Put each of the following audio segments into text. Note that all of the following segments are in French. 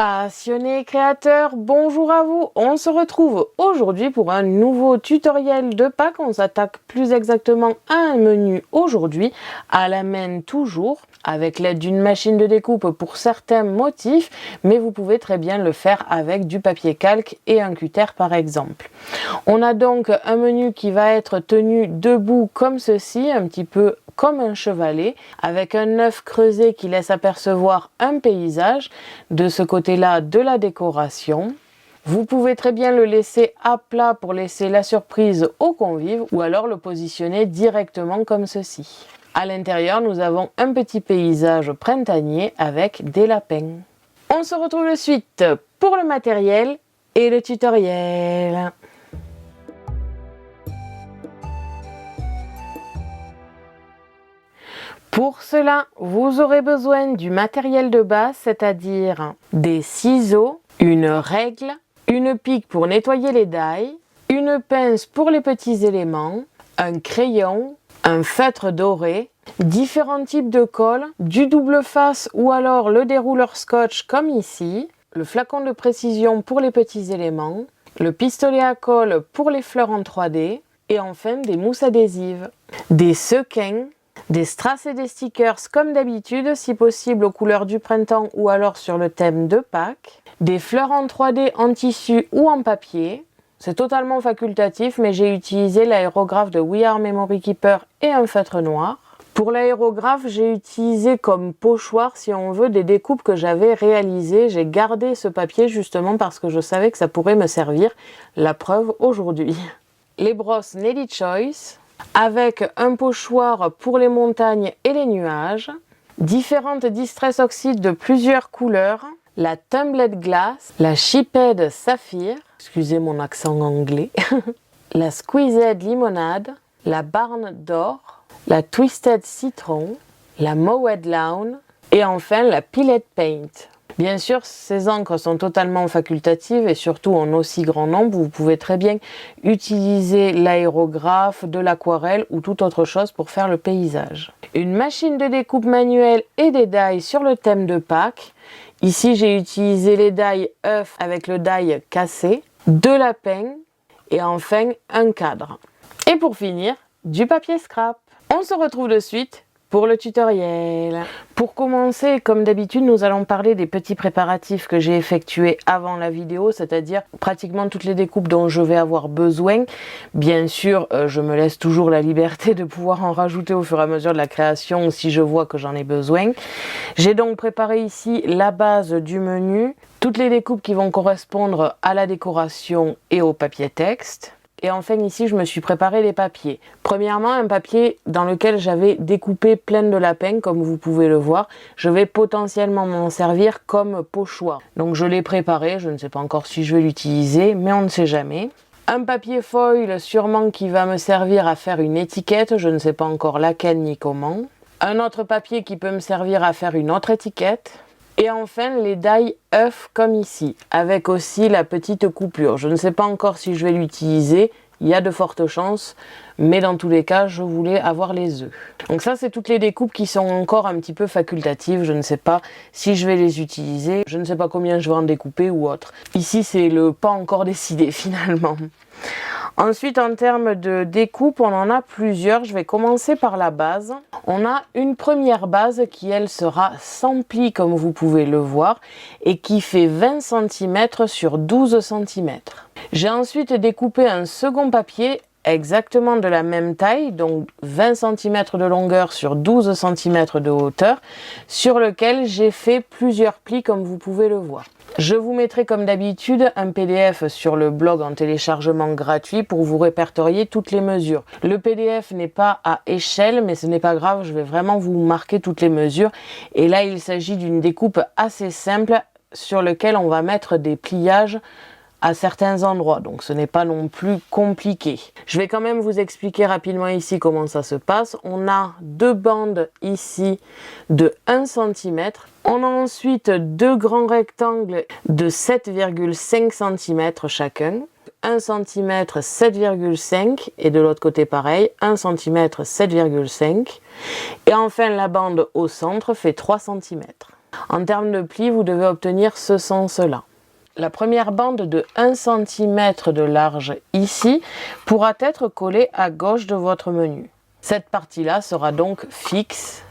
Passionnés créateurs, bonjour à vous. On se retrouve aujourd'hui pour un nouveau tutoriel de Pâques. On s'attaque plus exactement à un menu aujourd'hui, à la main toujours, avec l'aide d'une machine de découpe pour certains motifs, mais vous pouvez très bien le faire avec du papier calque et un cutter par exemple. On a donc un menu qui va être tenu debout comme ceci, un petit peu comme un chevalet, avec un œuf creusé qui laisse apercevoir un paysage, de ce côté-là de la décoration. Vous pouvez très bien le laisser à plat pour laisser la surprise aux convives, ou alors le positionner directement comme ceci. À l'intérieur, nous avons un petit paysage printanier avec des lapins. On se retrouve de suite pour le matériel et le tutoriel. Pour cela, vous aurez besoin du matériel de base, c'est-à-dire des ciseaux, une règle, une pique pour nettoyer les die, une pince pour les petits éléments, un crayon, un feutre doré, différents types de colle, du double face ou alors le dérouleur scotch comme ici, le flacon de précision pour les petits éléments, le pistolet à colle pour les fleurs en 3D et enfin des mousses adhésives, des sequins, des strass et des stickers comme d'habitude, si possible aux couleurs du printemps ou alors sur le thème de Pâques, des fleurs en 3D en tissu ou en papier, c'est totalement facultatif mais j'ai utilisé l'aérographe de We Are Memory Keeper et un feutre noir. Pour l'aérographe, j'ai utilisé comme pochoir, si on veut, des découpes que j'avais réalisées. J'ai gardé ce papier justement parce que je savais que ça pourrait me servir, la preuve aujourd'hui. Les brosses Nelly Choice, avec un pochoir pour les montagnes et les nuages, différentes Distress Oxide de plusieurs couleurs, la Tumbler Glass, la Chipped Saphir, excusez mon accent anglais, la Squeezed Limonade, la Barn d'Or, la Twisted Citron, la Mowed Lawn et enfin la Pillet Paint. Bien sûr, ces encres sont totalement facultatives et surtout en aussi grand nombre, vous pouvez très bien utiliser l'aérographe, de l'aquarelle ou toute autre chose pour faire le paysage. Une machine de découpe manuelle et des die sur le thème de Pâques. Ici, j'ai utilisé les die œufs avec le die cassé, deux lapins et enfin un cadre. Et pour finir, du papier scrap. On se retrouve de suite pour le tutoriel. Pour commencer, comme d'habitude, nous allons parler des petits préparatifs que j'ai effectués avant la vidéo, c'est-à-dire pratiquement toutes les découpes dont je vais avoir besoin. Bien sûr, je me laisse toujours la liberté de pouvoir en rajouter au fur et à mesure de la création si je vois que j'en ai besoin. J'ai donc préparé ici la base du menu, toutes les découpes qui vont correspondre à la décoration et au papier texte. Et enfin ici, je me suis préparé les papiers. Premièrement, un papier dans lequel j'avais découpé plein de lapins, comme vous pouvez le voir. Je vais potentiellement m'en servir comme pochoir. Donc je l'ai préparé, je ne sais pas encore si je vais l'utiliser, mais on ne sait jamais. Un papier foil sûrement qui va me servir à faire une étiquette, je ne sais pas encore laquelle ni comment. Un autre papier qui peut me servir à faire une autre étiquette. Et enfin les die œufs comme ici, avec aussi la petite coupure. Je ne sais pas encore si je vais l'utiliser, il y a de fortes chances, mais dans tous les cas, je voulais avoir les œufs. Donc ça, c'est toutes les découpes qui sont encore un petit peu facultatives. Je ne sais pas si je vais les utiliser, je ne sais pas combien je vais en découper ou autre. Ici, c'est le pas encore décidé finalement. Ensuite, en termes de découpe, on en a plusieurs. Je vais commencer par la base. On a une première base qui, elle, sera sans pli, comme vous pouvez le voir, et qui fait 20 cm sur 12 cm. J'ai ensuite découpé un second papier exactement de la même taille, donc 20 cm de longueur sur 12 cm de hauteur, sur lequel j'ai fait plusieurs plis comme vous pouvez le voir. Je vous mettrai comme d'habitude un PDF sur le blog en téléchargement gratuit pour vous répertorier toutes les mesures. Le PDF n'est pas à échelle, mais ce n'est pas grave, je vais vraiment vous marquer toutes les mesures. Et là, il s'agit d'une découpe assez simple sur laquelle on va mettre des pliages à certains endroits, donc ce n'est pas non plus compliqué. Je vais quand même vous expliquer rapidement ici comment ça se passe. On a deux bandes ici de 1 cm. On a ensuite deux grands rectangles de 7,5 cm chacun. 1 cm 7,5 et de l'autre côté pareil, 1 cm 7,5. Et enfin la bande au centre fait 3 cm. En termes de pli, vous devez obtenir ce sens-là. La première bande de 1 cm de large ici pourra être collée à gauche de votre menu. Cette partie-là sera donc fixe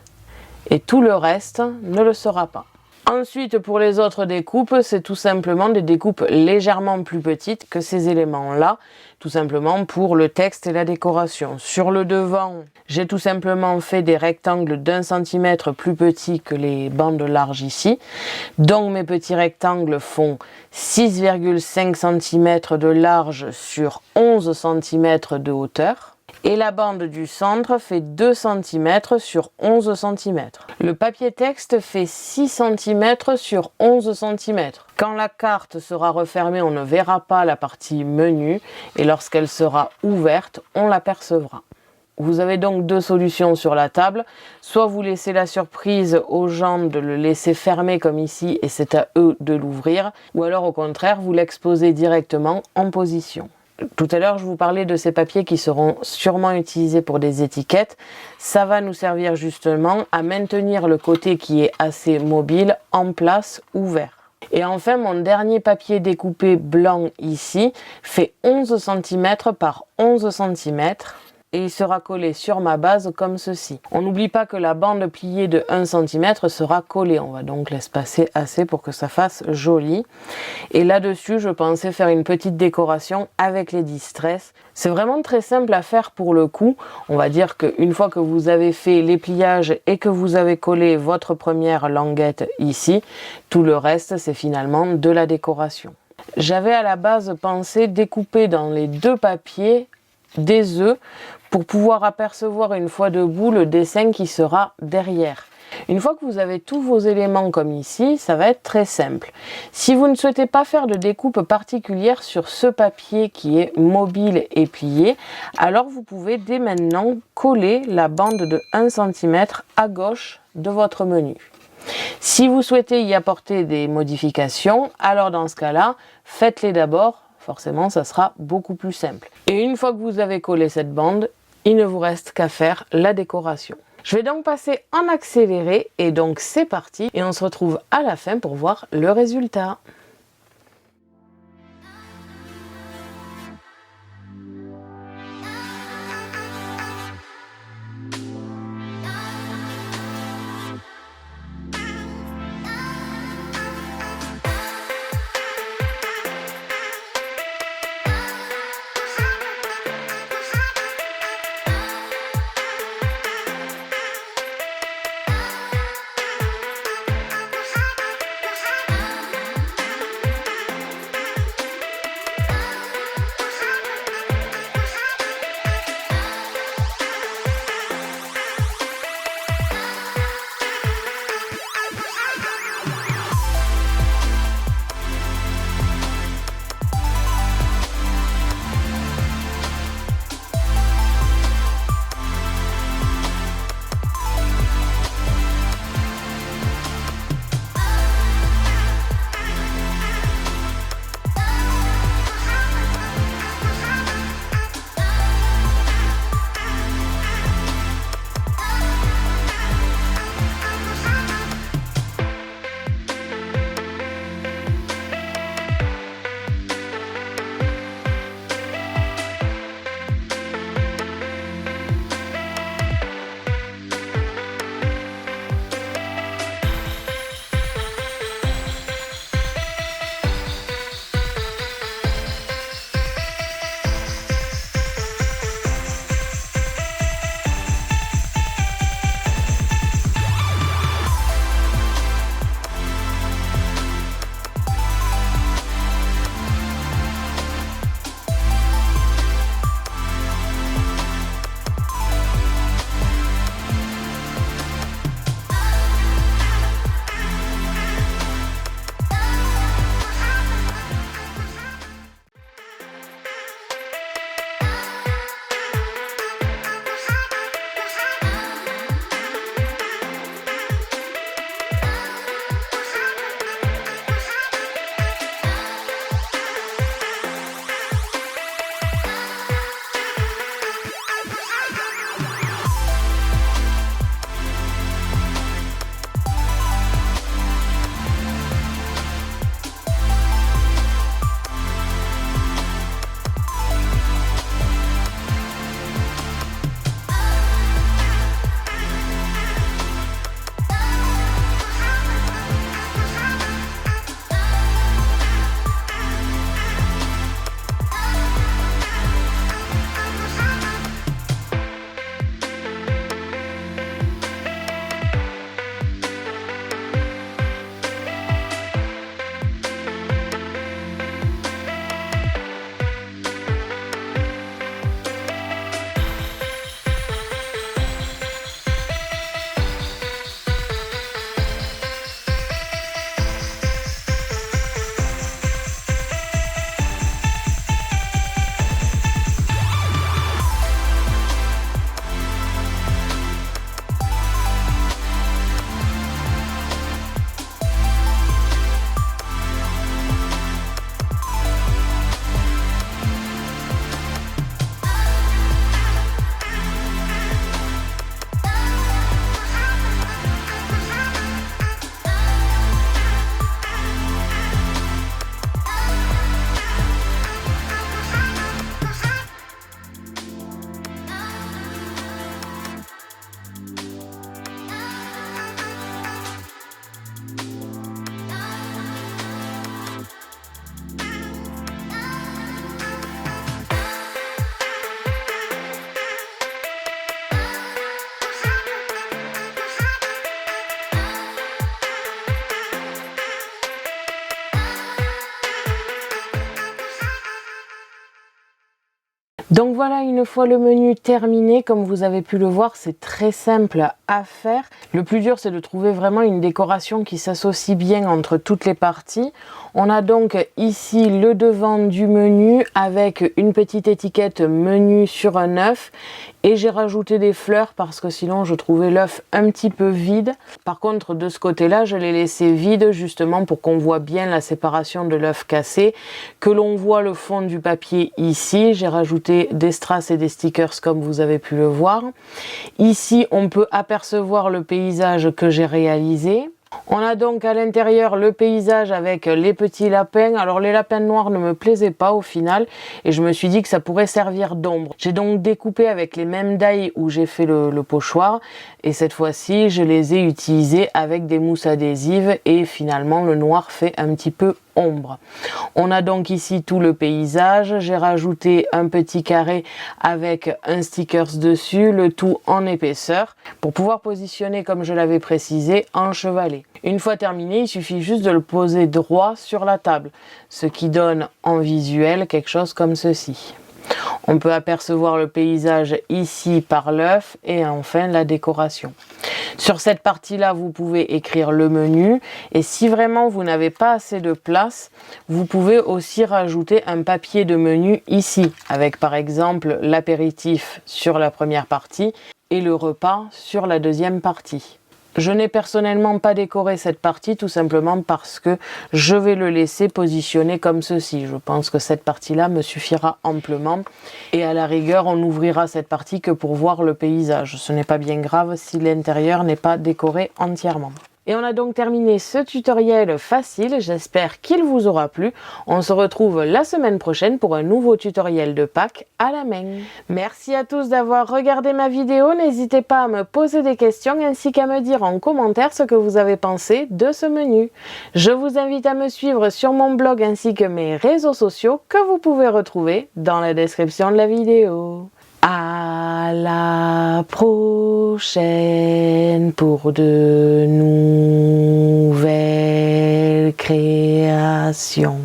et tout le reste ne le sera pas. Ensuite, pour les autres découpes, c'est tout simplement des découpes légèrement plus petites que ces éléments-là, tout simplement pour le texte et la décoration. Sur le devant, j'ai tout simplement fait des rectangles d'1 cm plus petits que les bandes larges ici. Donc mes petits rectangles font 6,5 cm de large sur 11 cm de hauteur. Et la bande du centre fait 2 cm sur 11 cm. Le papier texte fait 6 cm sur 11 cm. Quand la carte sera refermée, on ne verra pas la partie menu et lorsqu'elle sera ouverte, on l'apercevra. Vous avez donc deux solutions sur la table. Soit vous laissez la surprise aux gens de le laisser fermer comme ici et c'est à eux de l'ouvrir. Ou alors au contraire, vous l'exposez directement en position. Tout à l'heure, je vous parlais de ces papiers qui seront sûrement utilisés pour des étiquettes. Ça va nous servir justement à maintenir le côté qui est assez mobile en place, ouvert. Et enfin, mon dernier papier découpé blanc ici fait 11 cm par 11 cm. Et il sera collé sur ma base comme ceci. On n'oublie pas que la bande pliée de 1 cm sera collée. On va donc l'espacer assez pour que ça fasse joli. Et là-dessus, je pensais faire une petite décoration avec les distress. C'est vraiment très simple à faire pour le coup. On va dire qu'une fois que vous avez fait les pliages et que vous avez collé votre première languette ici, tout le reste, c'est finalement de la décoration. J'avais à la base pensé découper dans les deux papiers des œufs pour pouvoir apercevoir une fois debout le dessin qui sera derrière. Une fois que vous avez tous vos éléments comme ici, ça va être très simple. Si vous ne souhaitez pas faire de découpe particulière sur ce papier qui est mobile et plié, alors vous pouvez dès maintenant coller la bande de 1 cm à gauche de votre menu. Si vous souhaitez y apporter des modifications, alors dans ce cas-là, faites-les d'abord. Forcément, ça sera beaucoup plus simple. Et une fois que vous avez collé cette bande, il ne vous reste qu'à faire la décoration. Je vais donc passer en accéléré et donc c'est parti. Et on se retrouve à la fin pour voir le résultat. Donc voilà, une fois le menu terminé, comme vous avez pu le voir, c'est très simple à faire. Le plus dur, c'est de trouver vraiment une décoration qui s'associe bien entre toutes les parties. On a donc ici le devant du menu avec une petite étiquette menu sur un œuf. Et j'ai rajouté des fleurs parce que sinon je trouvais l'œuf un petit peu vide. Par contre, de ce côté-là, je l'ai laissé vide justement pour qu'on voit bien la séparation de l'œuf cassé, que l'on voit le fond du papier ici. J'ai rajouté des strass et des stickers comme vous avez pu le voir. Ici, on peut apercevoir le paysage que j'ai réalisé. On a donc à l'intérieur le paysage avec les petits lapins. Alors les lapins noirs ne me plaisaient pas au final et je me suis dit que ça pourrait servir d'ombre. J'ai donc découpé avec les mêmes die où j'ai fait le pochoir et cette fois-ci je les ai utilisés avec des mousses adhésives et finalement le noir fait un petit peu ombre. On a donc ici tout le paysage, j'ai rajouté un petit carré avec un stickers dessus, le tout en épaisseur pour pouvoir positionner comme je l'avais précisé en chevalet. Une fois terminé, il suffit juste de le poser droit sur la table, ce qui donne en visuel quelque chose comme ceci. On peut apercevoir le paysage ici par l'œuf et enfin la décoration. Sur cette partie-là, vous pouvez écrire le menu et si vraiment vous n'avez pas assez de place, vous pouvez aussi rajouter un papier de menu ici avec par exemple l'apéritif sur la première partie et le repas sur la deuxième partie. Je n'ai personnellement pas décoré cette partie tout simplement parce que je vais le laisser positionner comme ceci. Je pense que cette partie-là me suffira amplement et à la rigueur on n'ouvrira cette partie que pour voir le paysage. Ce n'est pas bien grave si l'intérieur n'est pas décoré entièrement. Et on a donc terminé ce tutoriel facile, j'espère qu'il vous aura plu. On se retrouve la semaine prochaine pour un nouveau tutoriel de Pâques à la main. Merci à tous d'avoir regardé ma vidéo, n'hésitez pas à me poser des questions ainsi qu'à me dire en commentaire ce que vous avez pensé de ce menu. Je vous invite à me suivre sur mon blog ainsi que mes réseaux sociaux que vous pouvez retrouver dans la description de la vidéo. À la prochaine pour de nouvelles créations.